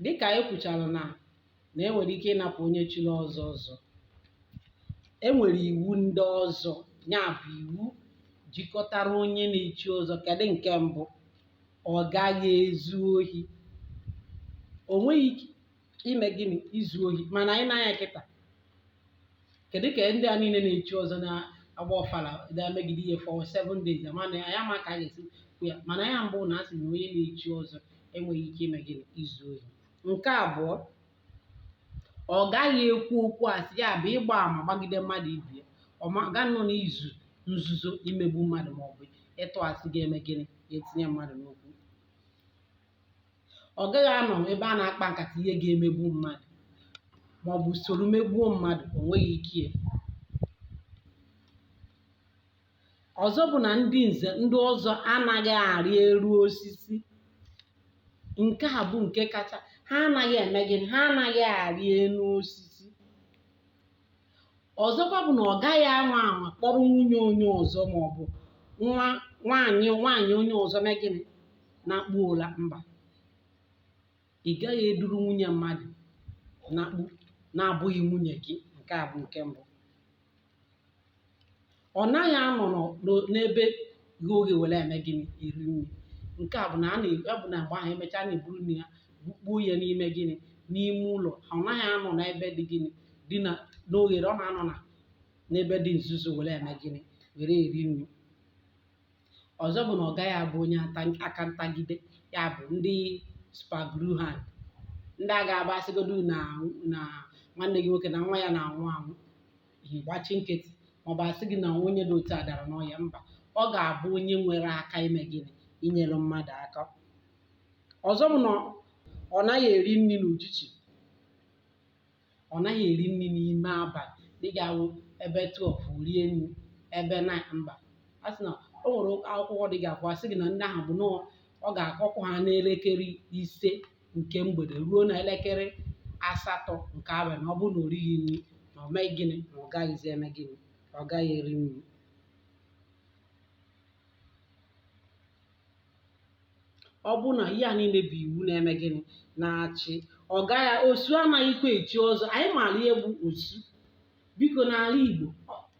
dịka e kwuchara na enwere ike ịnapụ onye chiri ọzọ ọzọ, enwere iwu ndị ọzọ, ya bụ iwu jikọtara onye na-echi ọzọ. Kedu nke mbụ? Ọ gaghị ezu ohi. O nweghị ike ime gịnị? Izu ohi. Mana anyị na-anya kịta, kedu ka ndị a niile na-echi ọzọ na-agba ọfala na-emegide ihe for 7 days, mana ya ma ka a ga-esi kwu ya. Mana ya mbụ na asị na onye na-echi ọzọ enweghị ike ime gịnị? Izu ohi. Nke abụọ, ọ gaghị ekwu okwu asị, ya bụ ịgba ama gbagide mmadụ ibe ya. Ọ ga nọ n'izu nzuzo imegbu mmadụ maọbụ ịtụ asị ga-eme gịnị? Ga-etinye mmadụ n'okwu. Ọ gaghị anọ ebe a na-akpa nkata ihe ga-emegbu mmadụ maọbụ soro megbuo mmadụ. O nweghị ike. Ọzọ bụ na ndị nze ndị ọzọ anaghị arị elu osisi. Nke a bụ nke kacha, ha anaghị eme gịnị? Ha anaghị arị elu osisi. Ọzọkwa bụ na ọ gaghị anwa anwa kpọrọ nwunye onye ọzọ maọbụ nwaanyị onye ọzọ mee gịnị? Na-akpụ ụla. Mba, ị gaghị eduru nwunye mmadụ na-akpụ na-abụghị nwunye gị. Nke a bụ nke mbụ. Ọ naghị anọ n'ebe ghe oghe were eme gịnị? Eri nri. Nke a bụ na mgbe ahụ emechaa na-eburu nri ya bukpuo ya n'ime gịnị? N'ime ụlọ. Ọ naghị anọ n'ebe dị gịnị? Dị n'oghere. Ọ na-anọ n'ebe dị nzuzo were eme gịnị? Were eri nri. Ọzọ bụ na ọ gaghị abụ onye aka ntagide, ya bụ ndị super glue hand, ndị a ga-aba asịgodu na nwanne gị nwoke na nwa ya na-anwụ anwụ, gbachi nkịtị maọbụ asị gị na onye dị otu a dara n'ọya. Mba, ọ ga-abụ onye nwere aka ime gịnị? Inyere mmadụ aka. Ọzọ bụ na ọ naghị eri nri n'ujichi. Ọ naghị eri nri n'ime abalị. Dị ga-awụ ebe 12 rie nri, ebe 9. Mba, a sị na o nwere akwụkwọ dị ga-abụ asị gị na ndị ahụ bụ na ọ ga-akọkwa ha n'elekere 5 nke mgbede ruo na elekere 8 nke abalị. Na ọ bụrụ na o righị nri, na ọ mee gịnị? Na ọ gaghịzi eme gịnị? Ọ gaghị eri nri. Ọ bụ na ihe a niile bụ iwu na-eme gịnị? Na-achị. Osu anaghịkwa echi ọzọ. Anyị maara ihe bụ osu. Biko n'ala Igbo,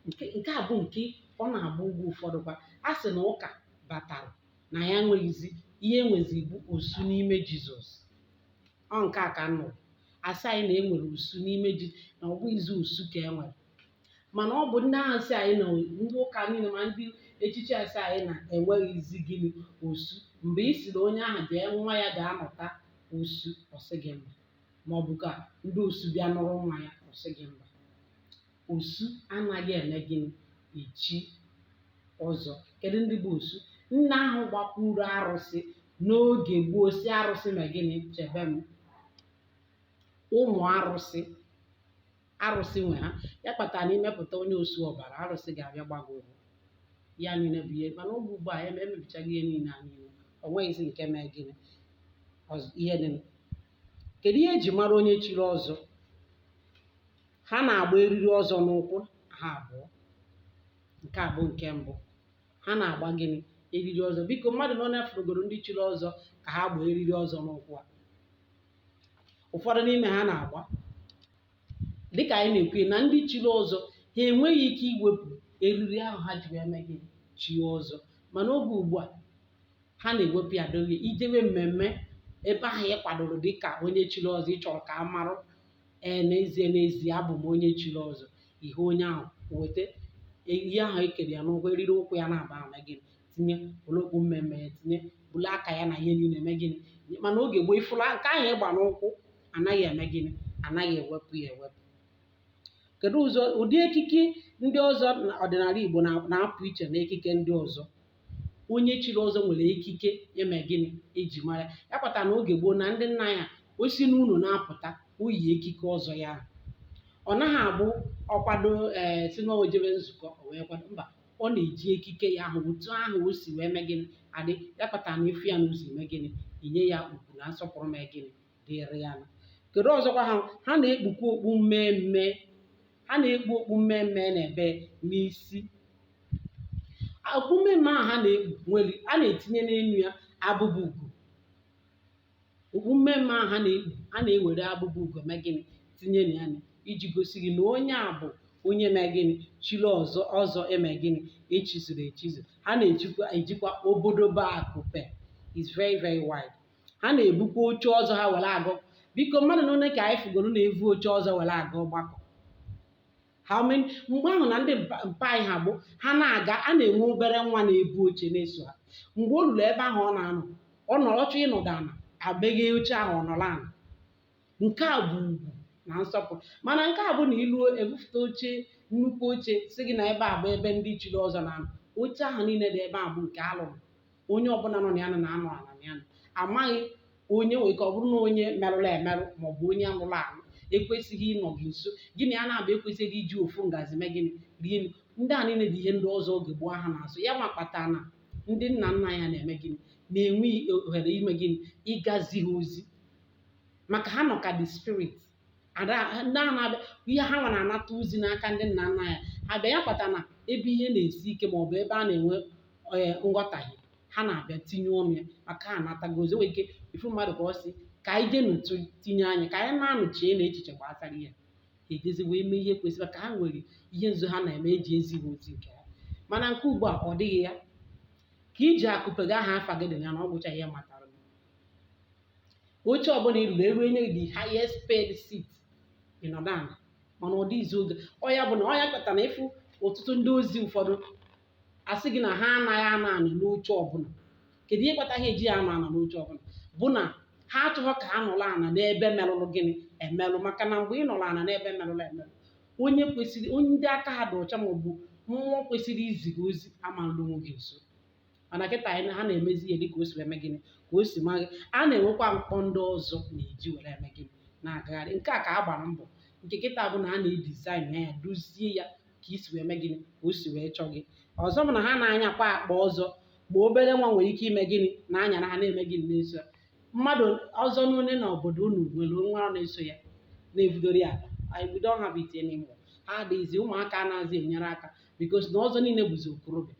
nke a bụ nke ọ na-abụ ugwu ụfọdụ kwa a sị na ụka batara na ya enweghịzi ihe enwezi bụ osu n'ime Jizọs. Ọ nke a ka nọ asị anyị na enwere osu n'ime na ọ bụghịzi osu ka e nwere. Mana ọ bụ ndị ahụ sị anyị na ndị ụka niile ma ndị echichi asị anyị na-enweghịzi gịnị? Osu. Mgbe ị sị na onye ahụ jee nwa ya ga-amụta osu, ọ sị gị mba. Maọbụ ka ndị osu bịa nụrụ nwa ya, ọ sị gị mba. Osu anaghị eme gịnị? Echi ọzọ. Kedu ndị bụ osu? Nna ahụ gbakwuru arụsị n'oge gboo si arụsị ma gịnị? Chebe m. Ụmụ arụsị nwe ha. Ya kpatara na imepụta onye osu ọbara, arụsị ga-abịa gbago ụgwọ. Ya niile bụ ihe. Mana oge ugbu a emebichago ihe niile a niile. O nweghịzi nke mee gịnị? Ihe dị. Kedu ihe eji mara onye chiri ọzọ? Ha na-agba eriri ọzọ n'ụkwụ ha abụọ. Nke a bụ nke mbụ. Ha na-agba gịnị? Eriri ọzọ. Biko mmadụ na furugoro ndị chiri ọzọ ka ha gbaa eriri ọzọ n'ụkwụ a. Ụfọdụ n'ime ha na-agba. Dịka anyị na-ekwu na ndị chiri ọzọ ha enweghị ike iwepụ eriri ahụ ha ji eme gịnị? Chi ọzọ. Mana oge ugbu a ha na-ewepụ ya dobe ijebe mmemme ebe ahụ ị kwadoro dịka onye chiri ọzọ, ị chọrọ ka a marụ n'ezie abụ m onye chiri ọzọ. Ihe onye ahụ weta ihe ahụ ekere ya n'ụkwụ, eriri ụkwụ ya na-aba ama gịnị? Tinye olokpu mmemme ya, tinye bulu aka ya na ihe niile eme gịnị? Mana oge gboo ifụla nke ahụ ịgba n'ụkwụ anaghị eme gịnị? Anaghị ewepụ ya ewepụ. Kedu ụdị ekike ndị ọzọ ọdịnala Igbo na-apụ iche na ekike ndị ọzọ? Onye chiri ọzọ nwere ekike eme gịnị? Eji mara ya. Kpatara na oge gboo na ndị nna ya osi n'ụlọ na-apụta oyi ekike ọzọ ya. Ọ naghị abụ ọkwado si na ojebe nzukọ o wee kwado. Mba, ọ na-eji ekike ya ahụ otu ahụ o si wee mee gịnị? Adị. Ya kpatara na ifu ya na ụzọ eme gịnị? Inye ya ugwu na nsọpụrụ mee gịnị? Dịrị ya. Kedu ọzọkwa ha na-ekpukwa okpu mmemme. Ha na-ekpu okpu mmemme na-ebe n'isi. Okpu mmemme ahụ ha na-ekpu a na-etinye n'elu ya abụbụ ugo. Okpu mmemme ahụ ha na-ekpu a na-ewere abụbụ ugo mee gịnị tinye na ya iji gosi gị na onye a bụ onye mee gịnị chiri ọzọ eme gịnị echizuru echizu. Ha na-ejikwa obodobo akụpe is very very wide. Ha na-ebukwa oche ọzọ ha were agụ. Biko mmadụ na onye ka anyị fugoro na-evu oche ọzọ were aga ọgbakọ. Mgbe ahụ na ndị mpa anyị ha gbụ ha na-aga, a na-enwe obere nwa na-ebu oche na-eso ha. Mgbe o ruru ebe ahụ ọ na-anọ, ọ nọrọchọ ịnọdụ ala abeghe oche ahụ ọ nọrọ ala. Nke a bụ ugwu na nsọpụrụ. Mana nke a bụ na iluo ebufute oche, nnukwu oche si gị na ebe a bụ ebe ndị chiri ọzọ na-anọ. Oche ahụ niile dị ebe a bụ nke alụrụ. Onye ọbụla nọ na ya na-anọ ala na ya. Amaghị onye nwere ike ọ bụrụ na onye merụrụ emerụ maọbụ onye alụrụ alụ ekwesịghị ịnọ gị nso. Gịnị ya na-abụ ekwesịghị iji ofu ngazi mee gịnị rie nri. Ndị a niile dị ihe ndị ọzọ oge gboo ha na-asụ. Ya ma kpatara na ndị nna nna ya na-eme gịnị na-enwe ohere ime gịnị ịgazi ha ozi, maka ha nọ ka the spirit. Ndị ahụ na-abịa ihe ha nwa na-anata ozi n'aka ndị nna nna ya ha bịa. Ya kpatara na ebe ihe na-esi ike maọbụ ebe a na-enwe nghọtahie ha na-abịa tinye ọnụ ya maka ha anatagozi. Nwere ike ifu mmadụ ka ọ sị ka anyị jee n'otu tinye anya ka anyị na-anụchie na echiche gbasara ihe ejezi wee mee ihe kwesịrị ka ha nwere ihe nzu ha na-eme eji ezigbo ozi nke ha. Mana nke ugbu a ọ dịghị ya. Ka iji akụpega aha afa gị dị ya na ọ gwụcha ihe matara. Oche ọbụla iruru eru enye the highest paid seat ịnọdụ ala, mana ọ dịghịzi oge. Ọ ya bụ na ọ ya kpatara na ịfụ ọtụtụ ndị ozi ụfọdụ asị gị na ha anaghị anọ ala n'oche ọbụla. Kedu ihe kpata ha eji ya anọ ala n'oche ọbụla? Bụ na ha achọghọ ka ha nọrọ ala n'ebe merụrụ gịnị emerụ. Maka na mgbe ị nọrọ ala n'ebe merụrụ emerụ, onye ndị aka ha dị ọcha maọbụ mmụọ kwesịrị iziga ozi amarụla onwe gị nso. Mana kịta ha na-emezi ihe dịka o si eme gịnị ka o si maghị. A na-enwekwa mkpọ ndị ọzọ na-eji were eme gịnị na-agagharị. Nke a ka a gbara mbọ. Nke kịta bụ na a na-edizaịn ya dozie ya ka isi wee mee gịnị ka o si wee chọọ gị. Ọzọ bụ na ha na-anyakwa akpa ọzọ ma obere nwa nwere ike ime gịnị na-anya na ha na-eme gịnị na-eso ya. Mmadụ ọzọ n'one na obodo unu nwere nwa na-eso ya na-ebudoro ya ala. We don't have it anymore. Ha adịghịzi. Ụmụaka anaghịzi enyere aka because na ọzọ niile bụzi okorobịa.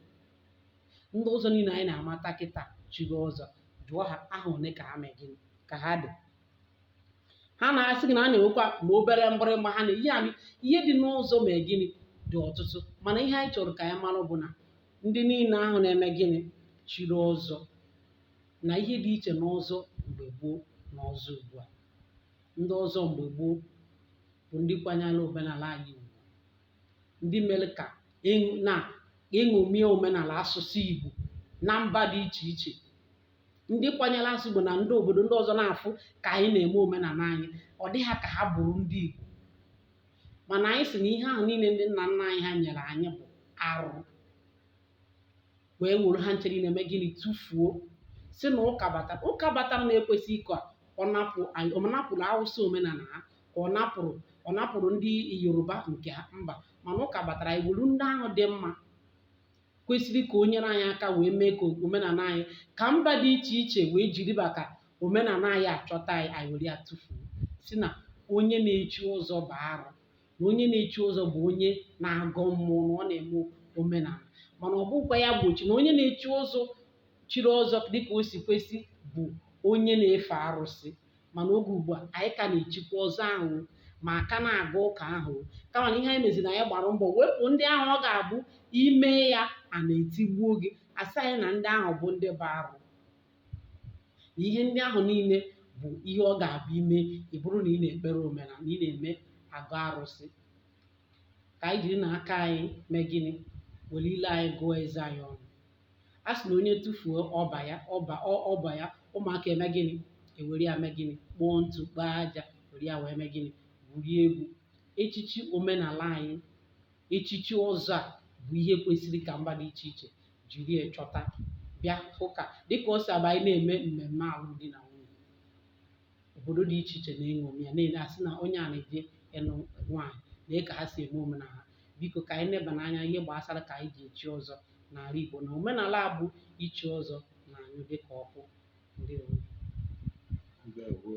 Ndị ụzọ niile anyị na-amata kịta chiri ọzọ, jụọ ha aha one ka ha mee gịnị ka ha dị. Ha na-asị gị na a na-enwekwa ma obere mgbịrịgba ha na ihe dị n'ụzọ mee gịnị dị ọtụtụ. Mana ihe anyị chọrọ ka anyị mara bụ na ndị niile ahụ na-eme gịnị chiri ọzọ na ihe dị iche n'ọzọ mgbe gboo na ọzọ ugbu a. Ndị ọzọ mgbe gboo bụ ndị kwanyere omenala anyị ugwu, ndị mere ka ịṅomie omenala asụsụ Igbo na mba dị iche iche. Ndị kwanyere asụ Igbo na ndị obodo ndị ọzọ na-afụ ka anyị na-eme omenala anyị, ọ dị ha ka ha bụrụ ndị Igbo. Mana anyị sị na ihe ahụ niile ndị nna nna anyị ha nyere anyị bụ arụ, wee were ha nchere na-eme gịnị tụfuo. Si na ụka batara na-ekwesị iko ọ napụrụ Awụsa omenala ha ka ọ napụrụ ndị Yoruba nke ha. Mba, mana ụka batara anyị were ndị ahụ dị mma kwesịrị ka o nyere anyị aka wee mee ka omenala anyị ka mba dị iche iche wee jiri maka omenala anyị achọta anyị were ya tụfuo. Si na onye na-echi ụzọ bụ arụ, na onye na-echi ụzọ bụ onye na-agọ mmụọ na ọ na-eme omenala. Mana ọ bụkwa ya gbochi na onye na-echi ụzọ chiri ọzọ dịka o si kwesị bụ onye na-efe arụsị. Mana oge ugbu a anyị ka na-echikwa ọzọ ahụ ma aka na-aga ụka ahụ. Kama na ihe anyị meziri na anyị gbara mbọ wepụ ndị ahụ ọ ga-abụ ime ya a na-etigbuo gị asị anyị na ndị ahụ bụ ndị bụ arụ. Na ihe ndị ahụ niile bụ ihe ọ ga-abụ ime ị bụrụ na ị na-ekpere omenala na ị na-eme agụ arụsị. Ka anyị jiri n'aka anyị mee gịnị were ile anyị gụọ eze anyị ọnụ. A sị na onye tụfuo ọba ya ụmụaka eme gịnị ewere ya mee gịnị kpụọ ntụ kpaa aja were ya wee mee gịnị gwurie egwu. Echichi omenala anyị, echichi ọzọ a bụ ihe kwesịrị ka mba dị iche iche jiri chọta bịa ụka dịka o si aba anyị na-eme mmemme alụmdi na nwunye. Obodo dị iche iche na-eṅomi ya na-asị na onye a na-eje ịnụ nwaanyị na ka ha si eme omenala. Biko ka anyị neba n'anya ihe gbasara ka anyị ji echi ọzọ n'ala Igbo na omenala bụ ichi ọzọ na anyụ dịka ọkụ. Ndewo.